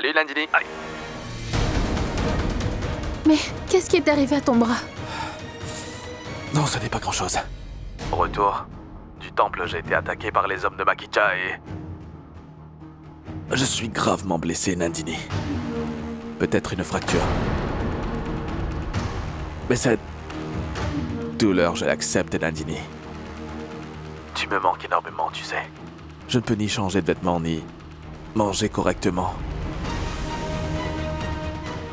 Salut Nandini. Aïe. Mais qu'est-ce qui est arrivé à ton bras? Non, ce n'est pas grand-chose. Retour du temple, j'ai été attaqué par les hommes de Makicha et... Je suis gravement blessé, Nandini. Peut-être une fracture. Mais cette douleur, je l'accepte, Nandini. Tu me manques énormément, tu sais. Je ne peux ni changer de vêtements, ni manger correctement.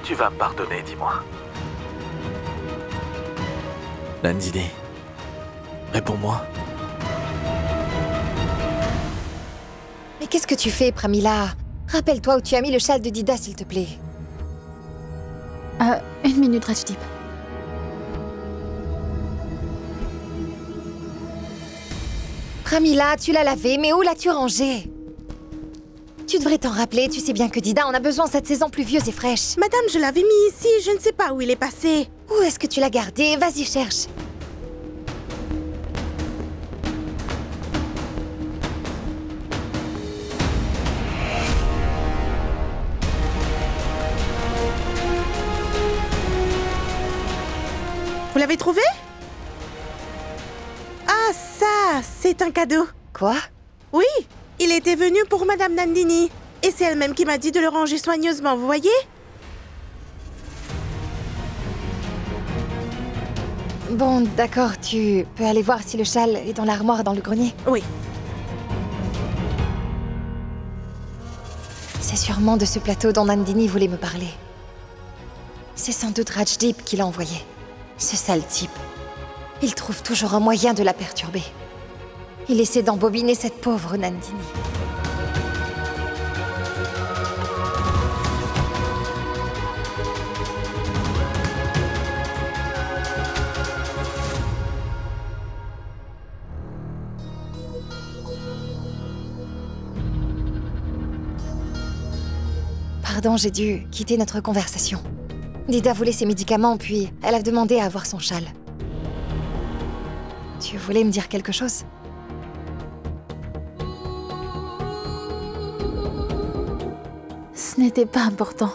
Tu vas me pardonner, dis-moi. Nandini, réponds-moi. Mais qu'est-ce que tu fais, Pramila? Rappelle-toi où tu as mis le châle de Dida, s'il te plaît. 1 minute, Rajdeep. Pramila, tu l'as lavé, mais où l'as-tu rangé? Tu devrais t'en rappeler, tu sais bien que Dida en a besoin cette saison pluvieuse et fraîche. Madame, je l'avais mis ici, je ne sais pas où il est passé. Où est-ce que tu l'as gardé? Vas-y, cherche. Vous l'avez trouvé? Ah, ça, c'est un cadeau. Quoi? Oui, il était venu pour Madame Nandini. Et c'est elle-même qui m'a dit de le ranger soigneusement, vous voyez? Bon, d'accord, tu peux aller voir si le châle est dans l'armoire dans le grenier. Oui. C'est sûrement de ce plateau dont Nandini voulait me parler. C'est sans doute Rajdeep qui l'a envoyé. Ce sale type. Il trouve toujours un moyen de la perturber. Il essaie d'embobiner cette pauvre Nandini. Pardon, j'ai dû quitter notre conversation. Dida voulait ses médicaments, puis elle a demandé à avoir son châle. Tu voulais me dire quelque chose? Ce n'était pas important.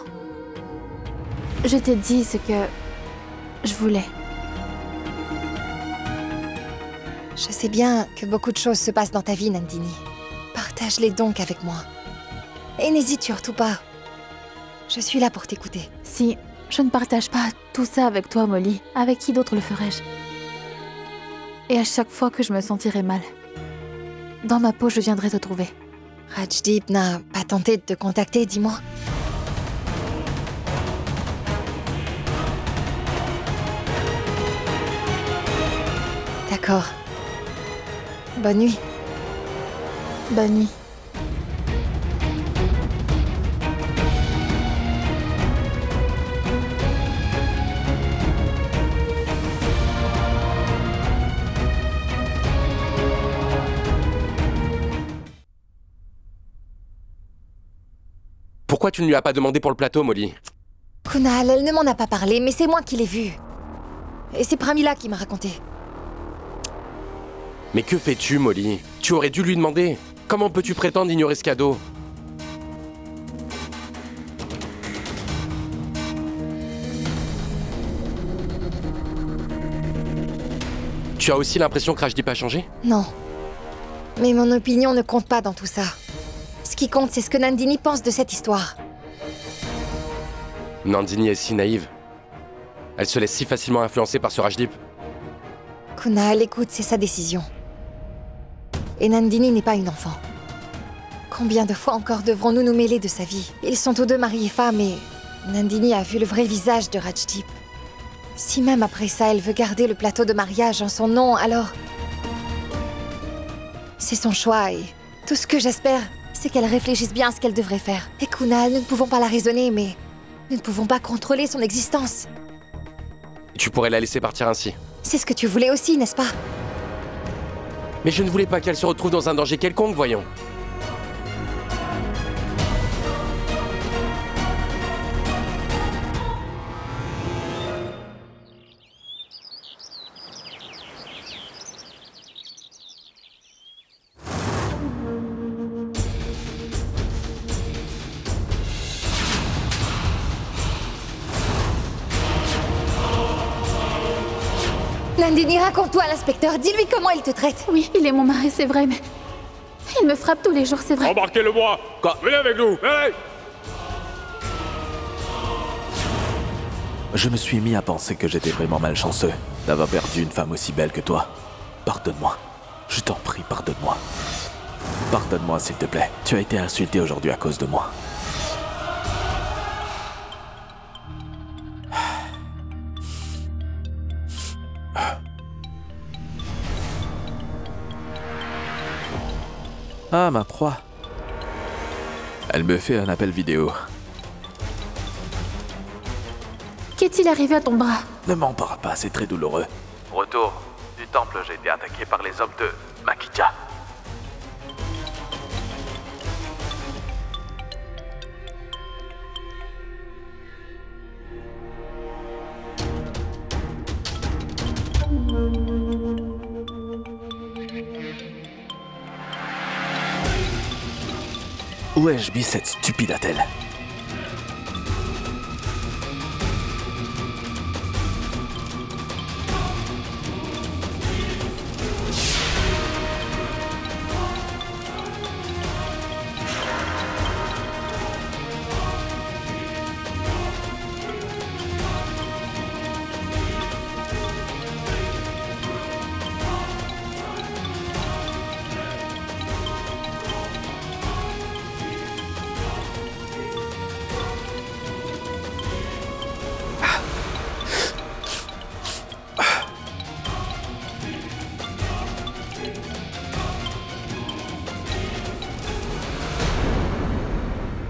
Je t'ai dit ce que je voulais. Je sais bien que beaucoup de choses se passent dans ta vie, Nandini. Partage-les donc avec moi. Et n'hésite surtout pas. Je suis là pour t'écouter. Si je ne partage pas tout ça avec toi, Molly, avec qui d'autre le ferais-je? Et à chaque fois que je me sentirai mal, dans ma peau, je viendrai te trouver. Rajdeep n'a pas tenté de te contacter, dis-moi. D'accord. Bonne nuit. Bonne nuit. Pourquoi tu ne lui as pas demandé pour le plateau, Molly? Kunal, elle ne m'en a pas parlé, mais c'est moi qui l'ai vue. Et c'est Pramila qui m'a raconté. Mais que fais-tu, Molly? Tu aurais dû lui demander. Comment peux-tu prétendre ignorer ce cadeau? Tu as aussi l'impression que Rajdeep a changé? Non. Mais mon opinion ne compte pas dans tout ça. Ce qui compte, c'est ce que Nandini pense de cette histoire. Nandini est si naïve. Elle se laisse si facilement influencer par ce Rajdeep. Kunal, écoute, c'est sa décision. Et Nandini n'est pas une enfant. Combien de fois encore devrons-nous nous mêler de sa vie? Ils sont tous deux mari et femme et Nandini a vu le vrai visage de Rajdeep. Si même après ça, elle veut garder le plateau de mariage en son nom, alors... C'est son choix et tout ce que j'espère, c'est qu'elle réfléchisse bien à ce qu'elle devrait faire. Et Kunal, nous ne pouvons pas la raisonner, mais nous ne pouvons pas contrôler son existence. Tu pourrais la laisser partir ainsi. C'est ce que tu voulais aussi, n'est-ce pas? Mais je ne voulais pas qu'elle se retrouve dans un danger quelconque, voyons. Nandini, raconte-toi à l'inspecteur. Dis-lui comment il te traite. Oui, il est mon mari, c'est vrai, mais... Il me frappe tous les jours, c'est vrai. Embarquez-le-moi. Quoi? Venez avec nous. Allez. Je me suis mis à penser que j'étais vraiment malchanceux d'avoir perdu une femme aussi belle que toi. Pardonne-moi. Je t'en prie, pardonne-moi. Pardonne-moi, s'il te plaît. Tu as été insulté aujourd'hui à cause de moi. Ah, ma proie. Elle me fait un appel vidéo. Qu'est-il arrivé à ton bras? Ne m'en parle pas, c'est très douloureux. Retour du temple, j'ai été attaqué par les hommes de Makija. Où ai-je mis cette stupide attelle?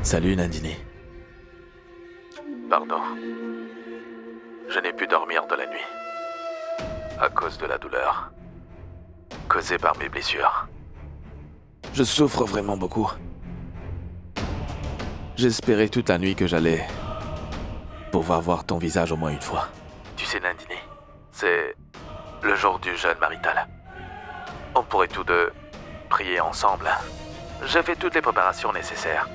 Salut Nandini. Pardon. Je n'ai pu dormir de la nuit. À cause de la douleur. Causée par mes blessures. Je souffre vraiment beaucoup. J'espérais toute la nuit que j'allais pouvoir voir ton visage au moins une fois. Tu sais, Nandini, c'est le jour du jeûne marital. On pourrait tous deux prier ensemble. J'ai fait toutes les préparations nécessaires.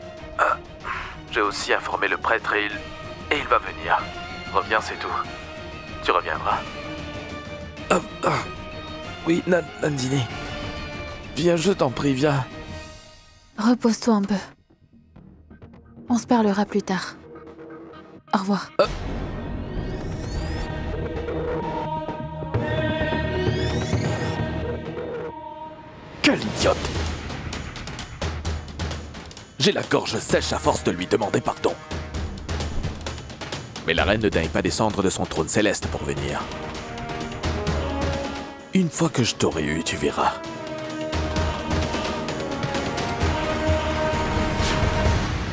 J'ai aussi informé le prêtre et il va venir. Reviens, c'est tout. Tu reviendras. Oui, Nandini. Viens, je t'en prie, viens. Repose-toi un peu. On se parlera plus tard. Au revoir. Quel idiote! J'ai la gorge sèche à force de lui demander pardon. Mais la reine ne daigne pas descendre de son trône céleste pour venir. Une fois que je t'aurai eu, tu verras.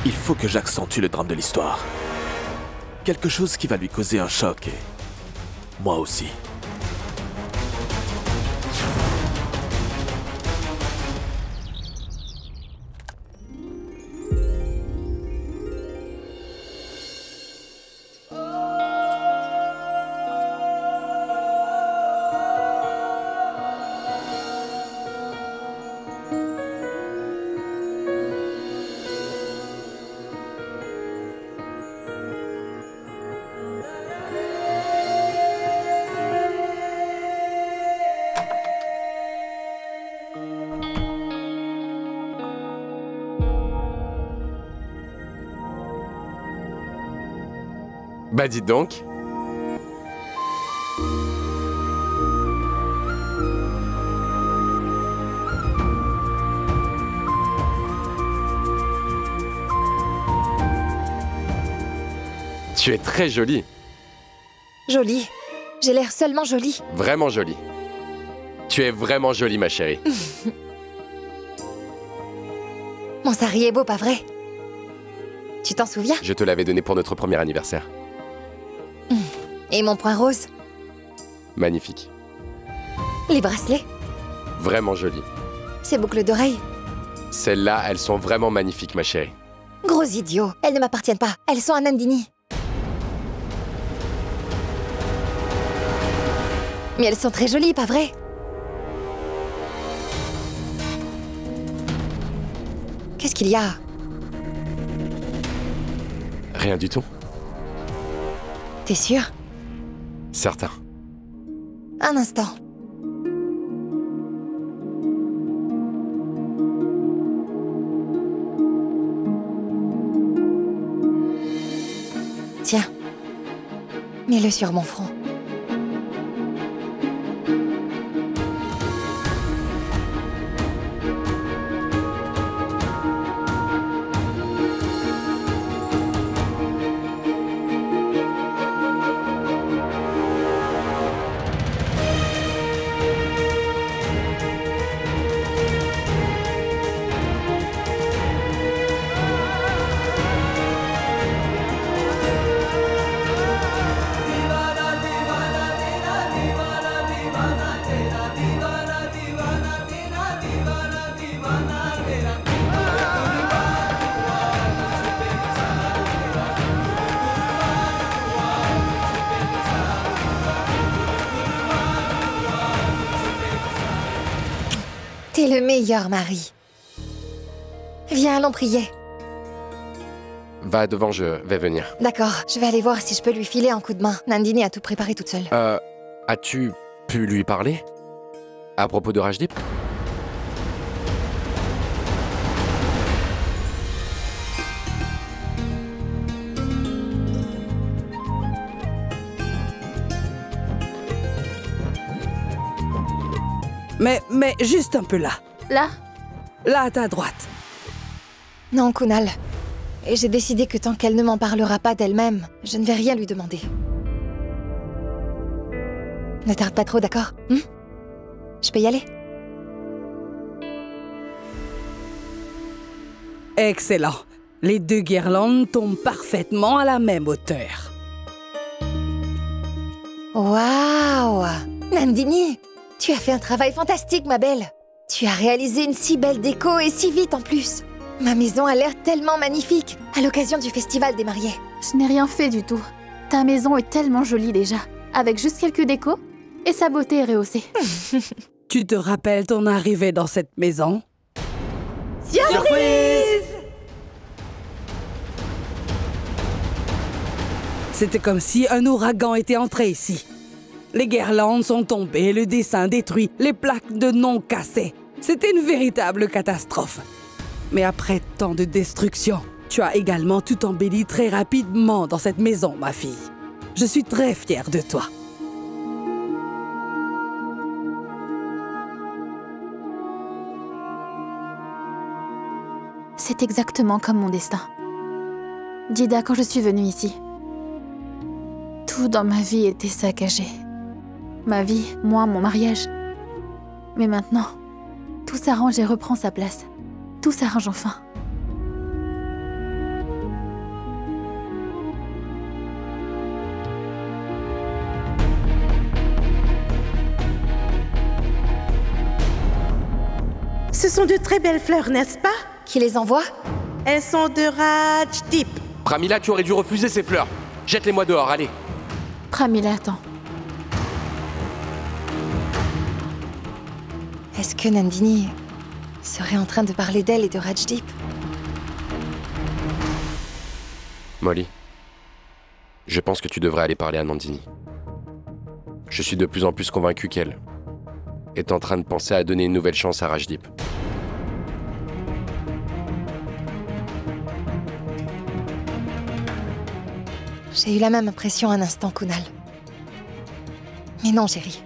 Il faut que j'accentue le drame de l'histoire. Quelque chose qui va lui causer un choc et... moi aussi. Bah dites donc. Tu es très jolie. Jolie. J'ai l'air seulement jolie. Vraiment jolie. Tu es vraiment jolie, ma chérie. Mon sari est beau, pas vrai? Tu t'en souviens? Je te l'avais donné pour notre premier anniversaire. Et mon point rose? Magnifique. Les bracelets? Vraiment jolie. Ces boucles d'oreilles? Celles-là, elles sont vraiment magnifiques, ma chérie. Gros idiot. Elles ne m'appartiennent pas. Elles sont à Nandini. Mais elles sont très jolies, pas vrai? Qu'est-ce qu'il y a? Rien du tout. T'es sûr? Certain. Un instant. Tiens. Mets-le sur mon front. T'es le meilleur mari. Viens, allons prier. Va devant, je vais venir. D'accord, je vais aller voir si je peux lui filer un coup de main. Nandini a tout préparé toute seule. As-tu pu lui parler à propos de Rajdip? Mais juste un peu là. Là? Là, à ta droite. Non, Kunal. Et j'ai décidé que tant qu'elle ne m'en parlera pas d'elle-même, je ne vais rien lui demander. Ne tarde pas trop, d'accord? Je peux y aller? Excellent. Les deux guirlandes tombent parfaitement à la même hauteur. Waouh! Nandini, tu as fait un travail fantastique, ma belle. Tu as réalisé une si belle déco et si vite en plus. Ma maison a l'air tellement magnifique, à l'occasion du festival des mariés. Je n'ai rien fait du tout. Ta maison est tellement jolie déjà, avec juste quelques décos, et sa beauté est rehaussée. Tu te rappelles ton arrivée dans cette maison? Surprise! C'était comme si un ouragan était entré ici. Les guirlandes sont tombées, le dessin détruit, les plaques de nom cassées. C'était une véritable catastrophe. Mais après tant de destruction, tu as également tout embelli très rapidement dans cette maison, ma fille. Je suis très fière de toi. C'est exactement comme mon destin. Dida, quand je suis venue ici, tout dans ma vie était saccagé. Ma vie, moi, mon mariage. Mais maintenant, tout s'arrange et reprend sa place. Tout s'arrange enfin. Ce sont de très belles fleurs, n'est-ce pas? Qui les envoie? Elles sont de Rajdip. Pramila, tu aurais dû refuser ces fleurs. Jette-les-moi dehors, allez. Pramila, attends. Est-ce que Nandini serait en train de parler d'elle et de Rajdip? Molly, je pense que tu devrais aller parler à Nandini. Je suis de plus en plus convaincu qu'elle est en train de penser à donner une nouvelle chance à Rajdip. J'ai eu la même impression un instant, Kunal. Mais non, chérie.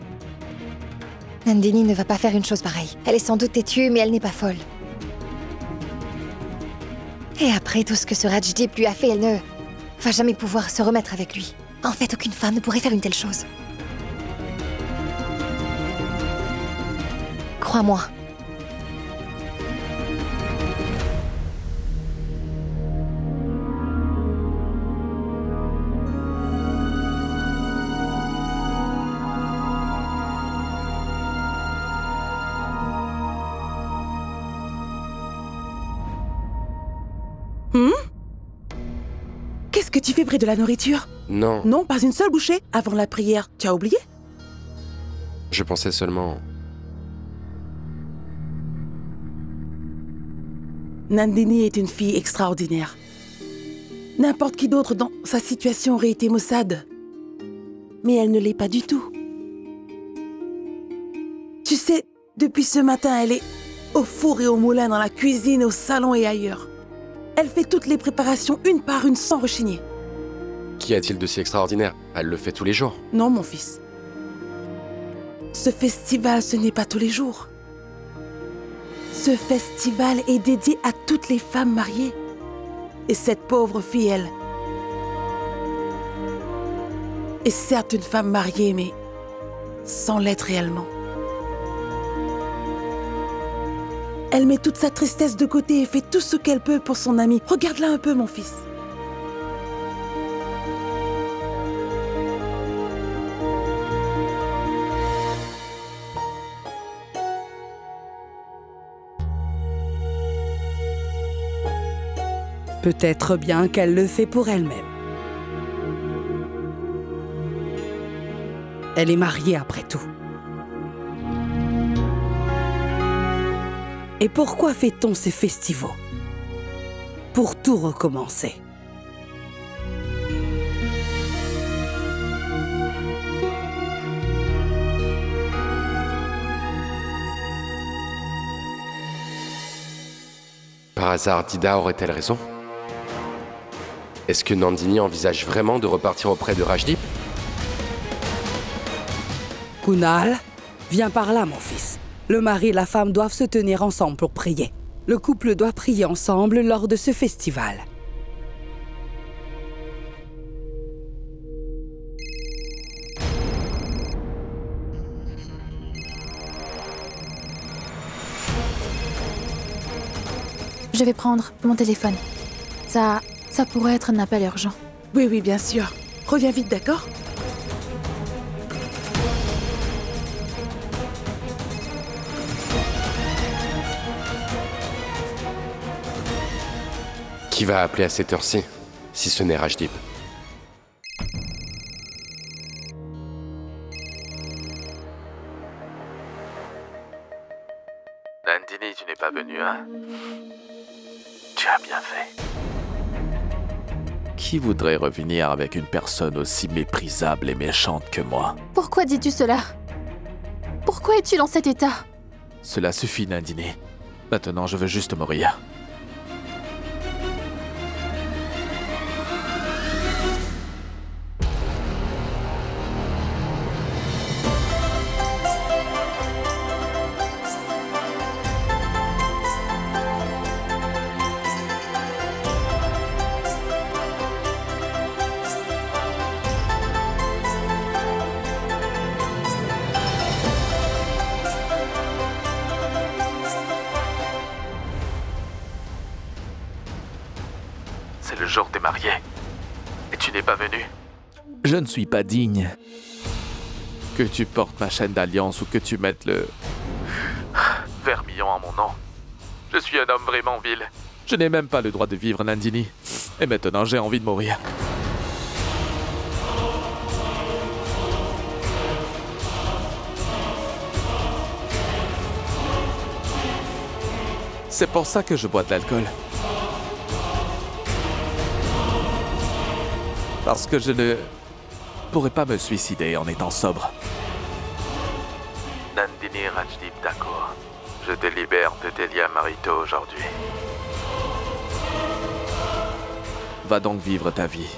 Nandini ne va pas faire une chose pareille. Elle est sans doute têtue, mais elle n'est pas folle. Et après tout ce que ce Rajdip lui a fait, elle ne va jamais pouvoir se remettre avec lui. En fait, aucune femme ne pourrait faire une telle chose. Crois-moi. Qu'est-ce que tu fais près de la nourriture? Non, Non, pas une seule bouchée avant la prière. Tu as oublié? je pensais seulement... Nandini est une fille extraordinaire. N'importe qui d'autre dans sa situation aurait été maussade. Mais elle ne l'est pas du tout. Tu sais, depuis ce matin, elle est au four et au moulin, dans la cuisine, au salon et ailleurs. Elle fait toutes les préparations une par une sans rechigner. Qu'y a-t-il de si extraordinaire? Elle le fait tous les jours. Non, mon fils. Ce festival, ce n'est pas tous les jours. Ce festival est dédié à toutes les femmes mariées. Et cette pauvre fille, elle, est certes une femme mariée, mais sans l'être réellement. Elle met toute sa tristesse de côté et fait tout ce qu'elle peut pour son amie. Regarde-la un peu, mon fils. Peut-être bien qu'elle le fait pour elle-même. Elle est mariée après tout. Et pourquoi fait-on ces festivals? Pour tout recommencer. Par hasard, Dida aurait-elle raison? Est-ce que Nandini envisage vraiment de repartir auprès de Rajdip? Kunal, viens par là, mon fils. Le mari et la femme doivent se tenir ensemble pour prier. Le couple doit prier ensemble lors de ce festival. Je vais prendre mon téléphone. Ça pourrait être un appel urgent. Oui, oui, bien sûr. Reviens vite, d'accord? Qui va appeler à cette heure-ci, si ce n'est Rajdip? Nandini, tu n'es pas venue, hein? Tu as bien fait. Qui voudrait revenir avec une personne aussi méprisable et méchante que moi? Pourquoi dis-tu cela? Pourquoi es-tu dans cet état? Cela suffit, Nandini. Maintenant, je veux juste mourir. C'est le jour des mariés. Et tu n'es pas venu? Je ne suis pas digne. Que tu portes ma chaîne d'alliance ou que tu mettes le vermillon à mon nom. Je suis un homme vraiment vil. Je n'ai même pas le droit de vivre, Nandini. Et maintenant, j'ai envie de mourir. C'est pour ça que je bois de l'alcool. Parce que je ne pourrais pas me suicider en étant sobre. Nandini Rajdip, d'accord. Je te libère de tes liens maritaux aujourd'hui. Va donc vivre ta vie.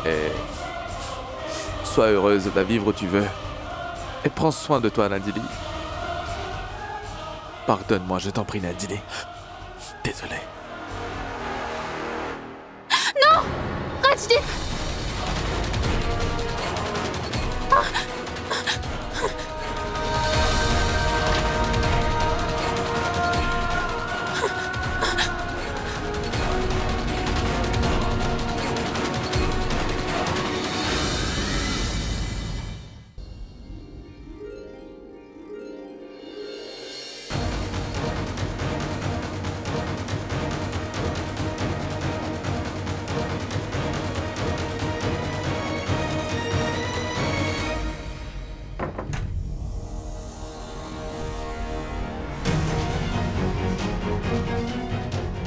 Et sois heureuse, va vivre où tu veux. Et prends soin de toi, Nandini. Pardonne-moi, je t'en prie, Nandini. Désolé. Non! Rajdip!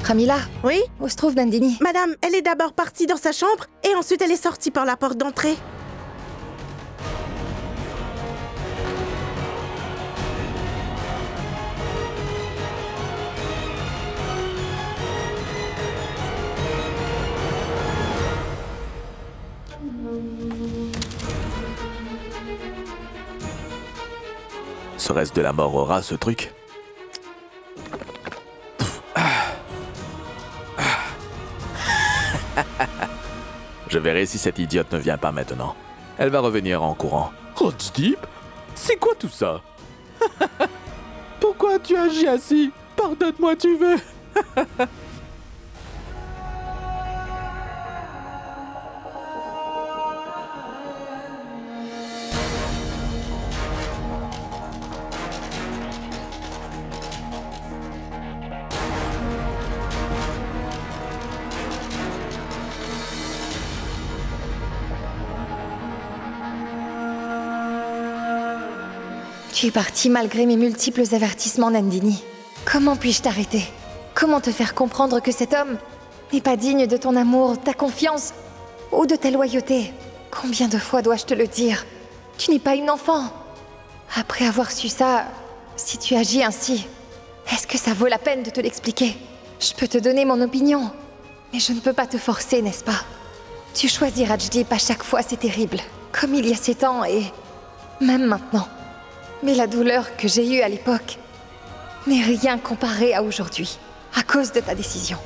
Ramila, Oui? où se trouve Nandini? Madame, elle est d'abord partie dans sa chambre et ensuite elle est sortie par la porte d'entrée. Serait-ce de la mort au rat, ce truc? Je verrai si cette idiote ne vient pas maintenant. Elle va revenir en courant. Rajdip, c'est quoi tout ça? Pourquoi tu agis ainsi? Pardonne-moi, tu veux? Tu es partie malgré mes multiples avertissements, Nandini. Comment puis-je t'arrêter? Comment te faire comprendre que cet homme n'est pas digne de ton amour, ta confiance ou de ta loyauté? Combien de fois dois-je te le dire? Tu n'es pas une enfant. Après avoir su ça, si tu agis ainsi, est-ce que ça vaut la peine de te l'expliquer? Je peux te donner mon opinion, mais je ne peux pas te forcer, n'est-ce pas? Tu choisis Rajdip à chaque fois, c'est terrible. Comme il y a 7 ans et même maintenant. Mais la douleur que j'ai eue à l'époque n'est rien comparé à aujourd'hui, à cause de ta décision.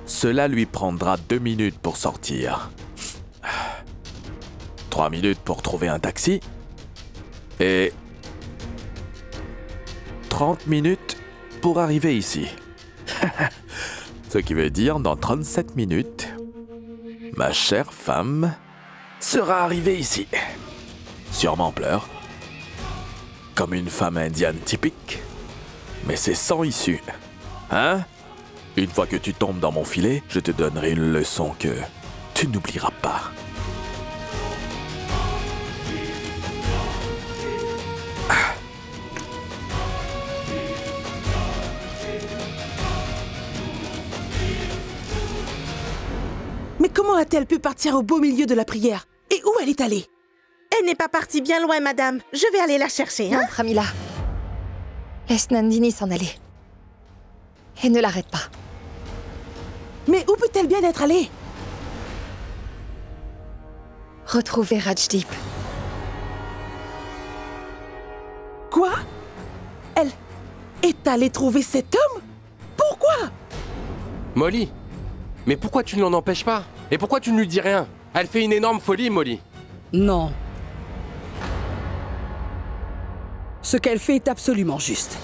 Cela lui prendra 2 minutes pour sortir. 3 minutes pour trouver un taxi. Et 30 minutes pour arriver ici. Ce qui veut dire, dans 37 minutes, ma chère femme sera arrivée ici. Sûrement pleure. Comme une femme indienne typique. Mais c'est sans issue. Hein? Une fois que tu tombes dans mon filet, je te donnerai une leçon que tu n'oublieras pas. Mais comment a-t-elle pu partir au beau milieu de la prière? Et où elle est allée? Elle n'est pas partie bien loin, madame. Je vais aller la chercher, hein? Non, Pramila. Laisse Nandini s'en aller. Et ne l'arrête pas. Mais où peut-elle bien être allée? Retrouver Rajdip. Quoi? Elle est allée trouver cet homme? Pourquoi? Molly, mais pourquoi tu ne l'en empêches pas? Et pourquoi tu ne lui dis rien? Elle fait une énorme folie, Molly. Non. Ce qu'elle fait est absolument juste.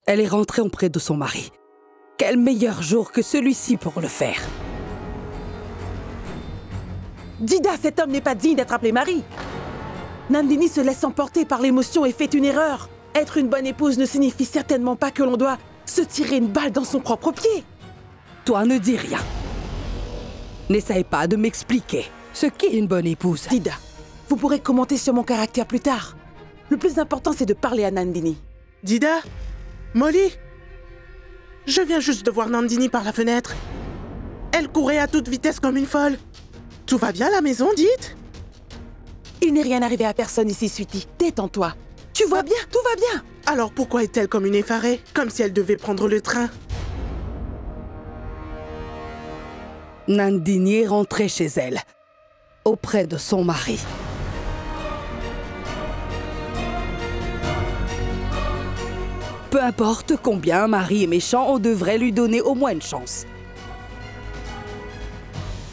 Elle est rentrée auprès de son mari. Quel meilleur jour que celui-ci pour le faire. Dida, cet homme n'est pas digne d'être appelé mari. Nandini se laisse emporter par l'émotion et fait une erreur. Être une bonne épouse ne signifie certainement pas que l'on doit se tirer une balle dans son propre pied. Toi, ne dis rien. N'essaye pas de m'expliquer ce qu'est une bonne épouse. Dida, vous pourrez commenter sur mon caractère plus tard. Le plus important, c'est de parler à Nandini. Dida? Molly? Je viens juste de voir Nandini par la fenêtre. Elle courait à toute vitesse comme une folle. Tout va bien à la maison, dites? Il n'est rien arrivé à personne ici, Sweetie. Détends-toi. Tu vois bien, tout va bien. Alors pourquoi est-elle comme une effarée? Comme si elle devait prendre le train. Nandini est rentrée chez elle, auprès de son mari. Peu importe combien un mari est méchant, on devrait lui donner au moins une chance.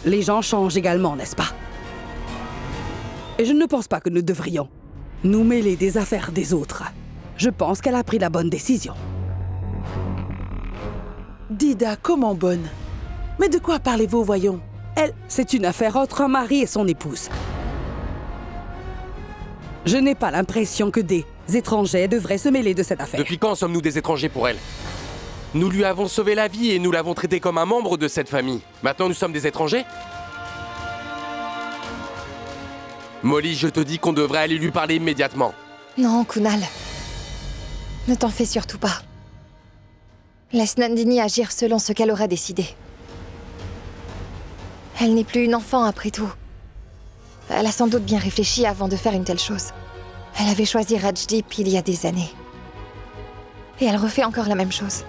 Les gens changent également, n'est-ce pas? Et je ne pense pas que nous devrions nous mêler des affaires des autres. Je pense qu'elle a pris la bonne décision. Dida, comment bonne? Mais de quoi parlez-vous, voyons? C'est une affaire entre un mari et son épouse. Je n'ai pas l'impression que des étrangers devraient se mêler de cette affaire. Depuis quand sommes-nous des étrangers pour elle? Nous lui avons sauvé la vie et nous l'avons traité comme un membre de cette famille. Maintenant, nous sommes des étrangers? Molly, je te dis qu'on devrait aller lui parler immédiatement. Non, Kunal. Ne t'en fais surtout pas. Laisse Nandini agir selon ce qu'elle aura décidé. Elle n'est plus une enfant, après tout. Elle a sans doute bien réfléchi avant de faire une telle chose. Elle avait choisi Rajdip il y a des années. Et elle refait encore la même chose.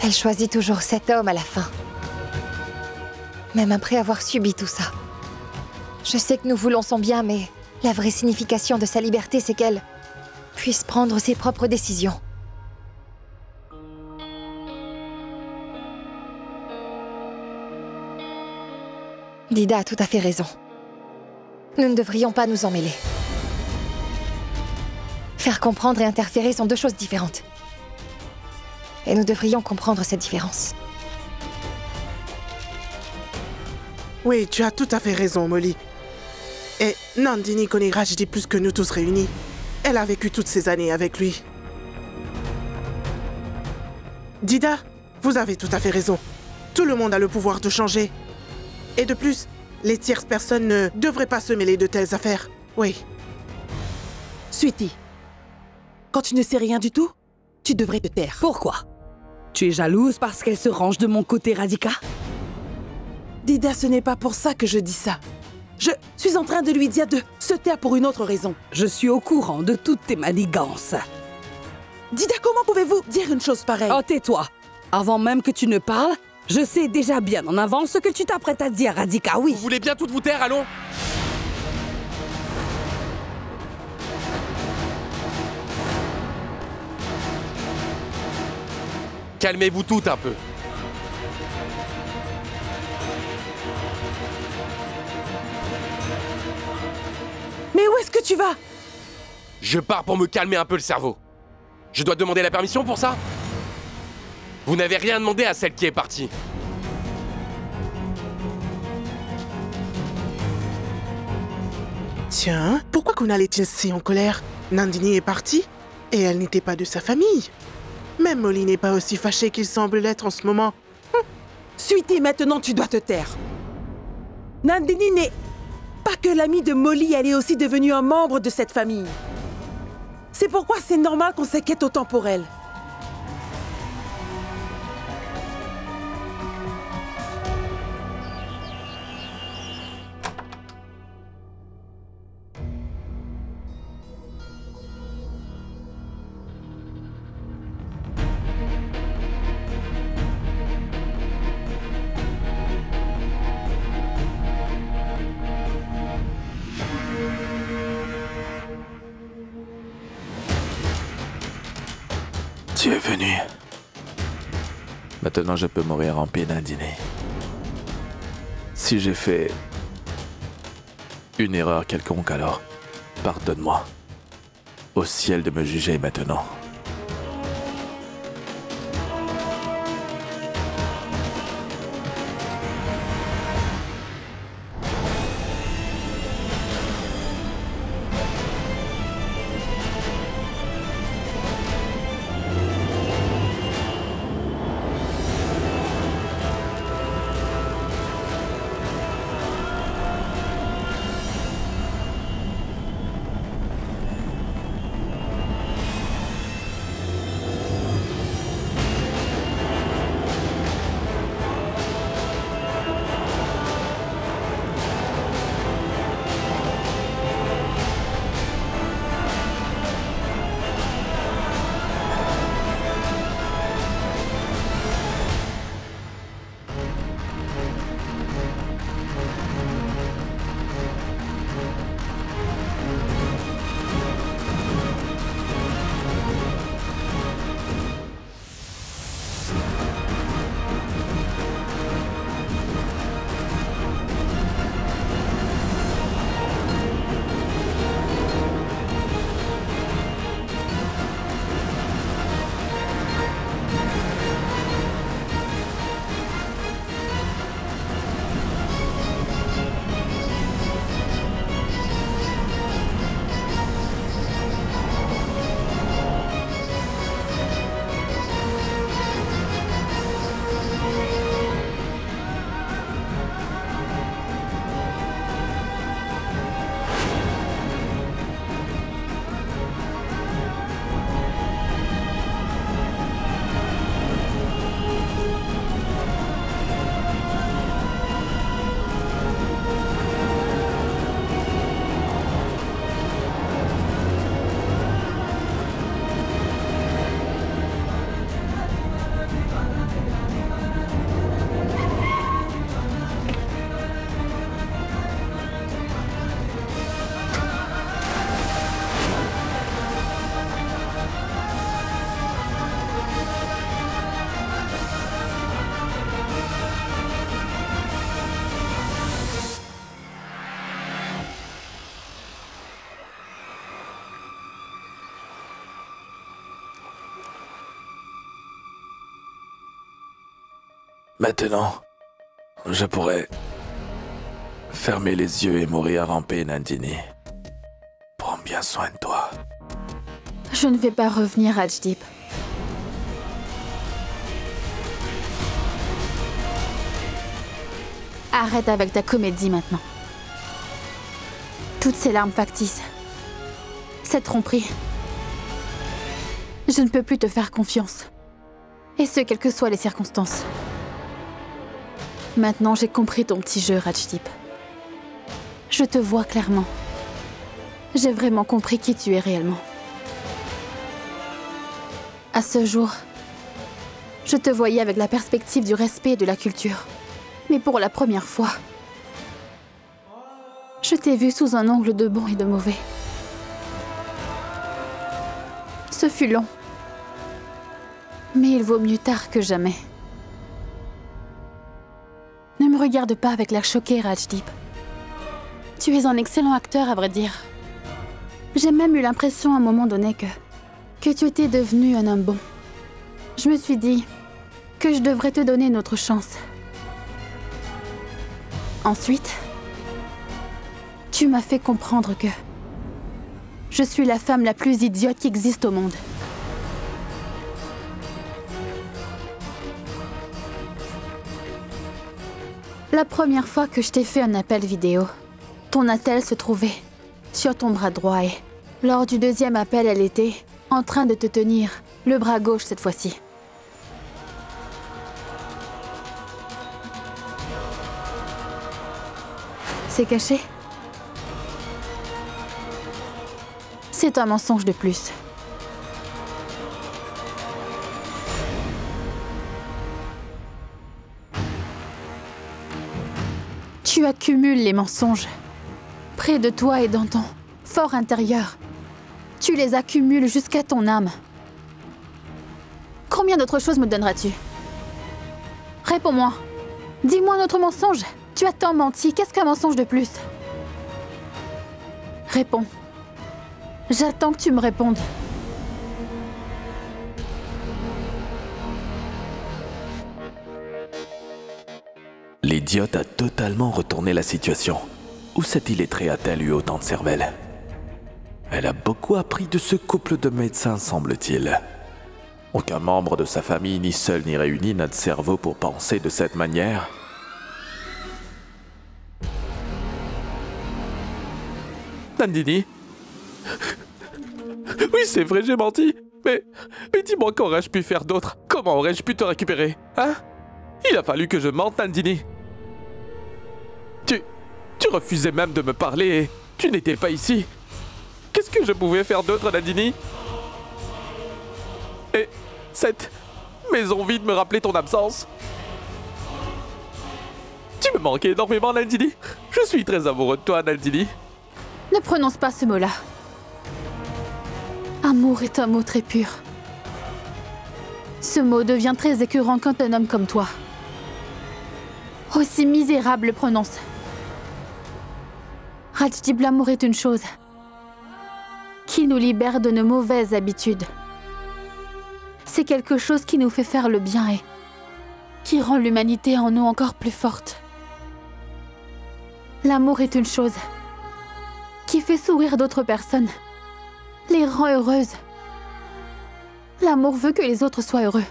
Elle choisit toujours cet homme à la fin. Même après avoir subi tout ça. Je sais que nous voulons son bien, mais la vraie signification de sa liberté, c'est qu'elle puisse prendre ses propres décisions. Dida a tout à fait raison. Nous ne devrions pas nous en mêler. Faire comprendre et interférer sont deux choses différentes. Et nous devrions comprendre cette différence. Oui, tu as tout à fait raison, Molly. Et Nandini connaît Rajdi plus que nous tous réunis. Elle a vécu toutes ces années avec lui. Dida, vous avez tout à fait raison. Tout le monde a le pouvoir de changer. Et de plus, les tierces personnes ne devraient pas se mêler de telles affaires. Oui. Sweetie, quand tu ne sais rien du tout, tu devrais te taire. Pourquoi? Tu es jalouse parce qu'elle se range de mon côté, Radhika? Dida, ce n'est pas pour ça que je dis ça. Je suis en train de lui dire de se taire pour une autre raison. Je suis au courant de toutes tes manigances. Dida, comment pouvez-vous dire une chose pareille? Oh, tais-toi. Avant même que tu ne parles, je sais déjà bien en avance ce que tu t'apprêtes à dire, Radhika, oui. Vous voulez bien toutes vous taire, allons? Calmez-vous toutes un peu. Mais où est-ce que tu vas? Je pars pour me calmer un peu le cerveau. Je dois demander la permission pour ça? Vous n'avez rien demandé à celle qui est partie. Tiens, pourquoi Kunal est-il si en colère? Nandini est partie et elle n'était pas de sa famille. Même Molly n'est pas aussi fâchée qu'il semble l'être en ce moment. Sweetie, maintenant tu dois te taire. Nandini n'est pas que l'amie de Molly, elle est aussi devenue un membre de cette famille. C'est pourquoi c'est normal qu'on s'inquiète autant pour elle. Tu es venu. Maintenant, je peux mourir en paix, Nandini. Si j'ai fait une erreur quelconque, alors pardonne-moi. Au ciel de me juger maintenant. Maintenant, je pourrais fermer les yeux et mourir en paix, Nandini. Prends bien soin de toi. Je ne vais pas revenir, Rajdip. Arrête avec ta comédie maintenant. Toutes ces larmes factices. Cette tromperie. Je ne peux plus te faire confiance. Et ce, quelles que soient les circonstances. Maintenant, j'ai compris ton petit jeu, Rajdip. Je te vois clairement. J'ai vraiment compris qui tu es réellement. À ce jour, je te voyais avec la perspective du respect et de la culture. Mais pour la première fois, je t'ai vu sous un angle de bon et de mauvais. Ce fut long. Mais il vaut mieux tard que jamais. Ne me regarde pas avec l'air choqué, Rajdip. Tu es un excellent acteur, à vrai dire. J'ai même eu l'impression à un moment donné que tu étais devenu un homme bon. Je me suis dit que je devrais te donner une autre chance. Ensuite, tu m'as fait comprendre que je suis la femme la plus idiote qui existe au monde. La première fois que je t'ai fait un appel vidéo, ton attel se trouvait sur ton bras droit et lors du deuxième appel, elle était en train de te tenir le bras gauche cette fois-ci. C'est caché? C'est un mensonge de plus. Tu accumules les mensonges. Près de toi et dans ton fort intérieur. Tu les accumules jusqu'à ton âme. Combien d'autres choses me donneras-tu? Réponds-moi. Dis-moi un autre mensonge. Tu as tant menti. Qu'est-ce qu'un mensonge de plus? Réponds. J'attends que tu me répondes. L'idiote a totalement retourné la situation. Où cette illettrée a-t-elle eu autant de cervelle? Elle a beaucoup appris de ce couple de médecins, semble-t-il. Aucun membre de sa famille, ni seul ni réuni, n'a de cerveau pour penser de cette manière. Nandini? Oui, c'est vrai, j'ai menti. Mais dis-moi, qu'aurais-je pu faire d'autre? Comment aurais-je pu te récupérer? Hein? Il a fallu que je mente, Nandini. Tu refusais même de me parler et tu n'étais pas ici. Qu'est-ce que je pouvais faire d'autre, Nandini? Et cette maison vide me rappelait ton absence. Tu me manquais énormément, Nandini. Je suis très amoureux de toi, Nandini. Ne prononce pas ce mot-là. Amour est un mot très pur. Ce mot devient très écœurant quand un homme comme toi, aussi misérable, le prononce. Rajdip, l'amour est une chose qui nous libère de nos mauvaises habitudes. C'est quelque chose qui nous fait faire le bien et qui rend l'humanité en nous encore plus forte. L'amour est une chose qui fait sourire d'autres personnes, les rend heureuses. L'amour veut que les autres soient heureux.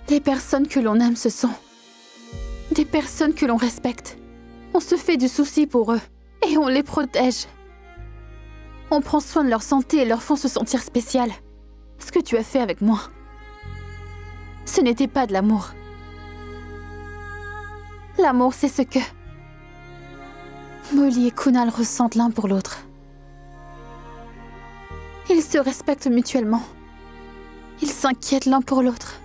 Les personnes que l'on aime, ce sont des personnes que l'on respecte. On se fait du souci pour eux et on les protège. On prend soin de leur santé et leur font se sentir spécial. Ce que tu as fait avec moi, ce n'était pas de l'amour. L'amour, c'est ce que Molly et Kunal ressentent l'un pour l'autre. Ils se respectent mutuellement. Ils s'inquiètent l'un pour l'autre.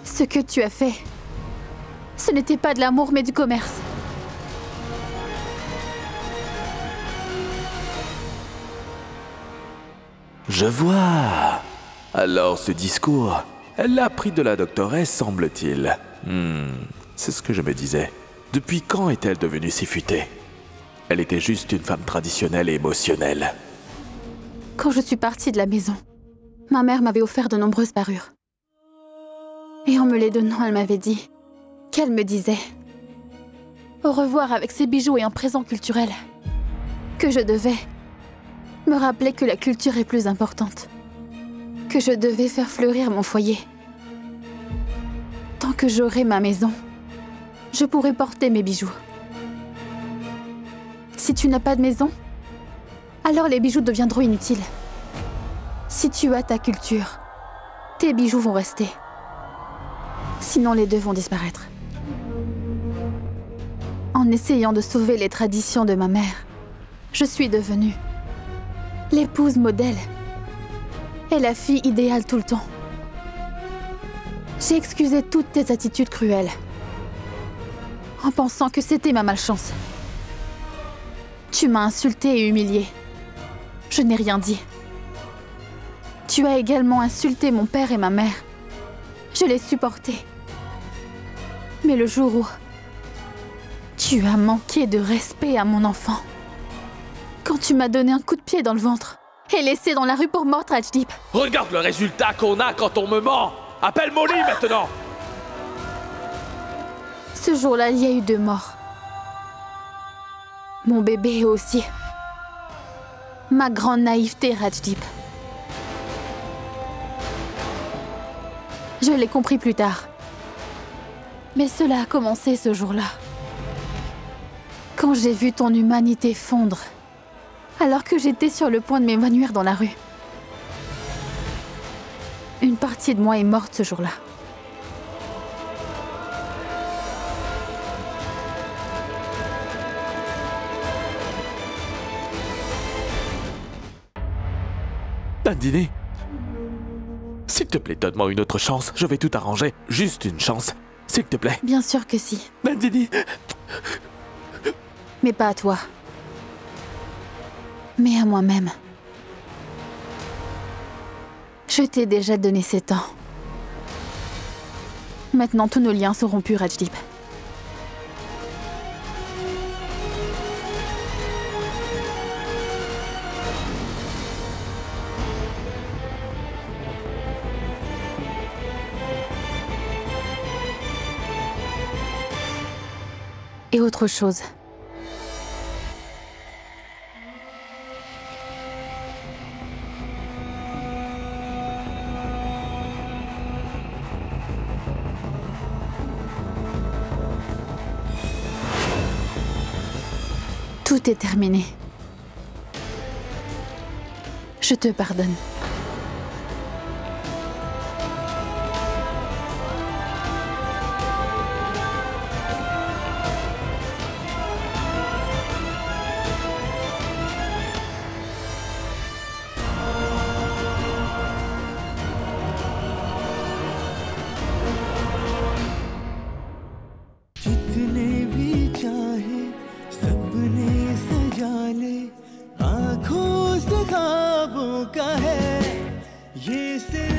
Ce que tu as fait, ce n'était pas de l'amour, mais du commerce. Je vois. Alors ce discours, elle l'a appris de la doctoresse, semble-t-il. C'est ce que je me disais. Depuis quand est-elle devenue si futée? Elle était juste une femme traditionnelle et émotionnelle. Quand je suis partie de la maison, Ma mère m'avait offert de nombreuses parures. Et en me les donnant, elle m'avait dit qu'elle me disait au revoir avec ses bijoux et un présent culturel. Que je devais me rappeler que la culture est plus importante. Que je devais faire fleurir mon foyer. Tant que j'aurai ma maison, je pourrai porter mes bijoux. Si tu n'as pas de maison, alors les bijoux deviendront inutiles. Si tu as ta culture, tes bijoux vont rester. Sinon, les deux vont disparaître. En essayant de sauver les traditions de ma mère, je suis devenue l'épouse modèle et la fille idéale tout le temps. J'ai excusé toutes tes attitudes cruelles en pensant que c'était ma malchance. Tu m'as insultée et humiliée. Je n'ai rien dit. Tu as également insulté mon père et ma mère. Je l'ai supporté. Mais le jour où tu as manqué de respect à mon enfant, quand tu m'as donné un coup de pied dans le ventre et laissé dans la rue pour mort Rajdip. Regarde le résultat qu'on a quand on me ment. Appelle Molly maintenant. Ce jour-là, il y a eu 2 morts. Mon bébé aussi. Ma grande naïveté, Rajdip. Je l'ai compris plus tard. Mais cela a commencé ce jour-là. Quand j'ai vu ton humanité fondre, alors que j'étais sur le point de m'évanouir dans la rue. Une partie de moi est morte ce jour-là. Nandini, s'il te plaît, donne-moi une autre chance. Je vais tout arranger. Juste une chance. S'il te plaît. Bien sûr que si. Nandini. Mais pas à toi. Mais à moi-même. Je t'ai déjà donné 7 ans. Maintenant, tous nos liens sont rompus, Rajdip. Et autre chose. Tout est terminé. Je te pardonne. जितने भी चाहे सपने सजा ले, आँखों से ख्वाबों का है ये सिर्फ